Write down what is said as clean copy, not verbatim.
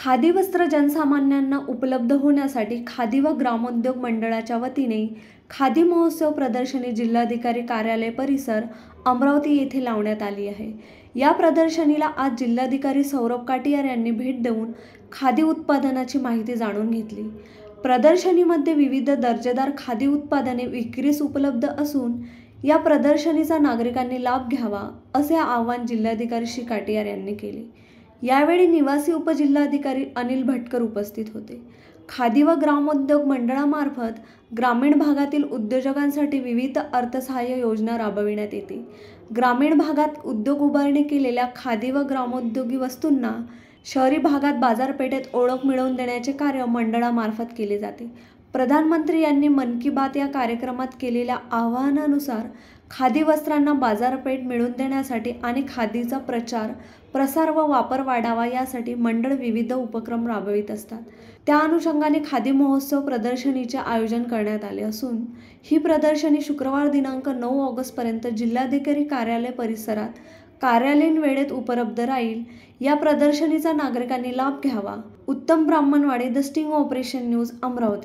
खादी वस्त्र जनसामान्यांना उपलब्ध होण्यासाठी खादी व ग्रामोद्योग मंडळाच्या वतीने खादी महोत्सव प्रदर्शनी जिल्हाधिकारी कार्यालय परिसर अमरावती येथे लावण्यात आली आहे। या प्रदर्शनीला आज जिल्हाधिकारी सौरभ काटियार यांनी भेट देऊन खादी उत्पादनाची माहिती जाणून घेतली। प्रदर्शनीमध्ये विविध दर्जेदार खादी उत्पादने विक्रीस उपलब्ध असून या प्रदर्शनीचा नागरिकांनी लाभ घ्यावा असे आवाहन जिल्हाधिकारी श्री काटियार यांनी केले। यावेळी निवासी उपजिल्हाधिकारी अनिल भटकर उपस्थित होते। खादी व ग्रामोद्योग मंडळामार्फत ग्रामीण भागातील उद्योजकांसाठी विविध अर्थसहाय्य योजना राबविण्यात येते। ग्रामीण भागात उद्योग उभारणी केलेल्या खादी व ग्रामोद्योगी वस्तूंना शहरी भागात बाजारपेठेत ओळख मिळवून देण्याचे कार्य मंडळामार्फत केले जाते। प्रधानमंत्री यांनी मन की बात या कार्यक्रमात केलेल्या आवाहनानुसार खादी वस्त्रांना बाजारपेठ मिळवून देण्यासाठी आणि खादीचा प्रचार प्रसार व वापर वाढावा यासाठी मंडळ विविध उपक्रम राबवित असतात। त्या अनुषंगाने खादी महोत्सव प्रदर्शनीचे आयोजन करण्यात आले असून ही प्रदर्शनी शुक्रवार दिनांक 9 ऑगस्ट पर्यंत जिल्हाधिकारी कार्यालय परिसरात कार्यालयीन वेळेत उपलब्ध राहील। या प्रदर्शनीचा नागरिकांनी लाभ घ्यावा। उत्तम Brahmanwade, the sting operation news, Amravati.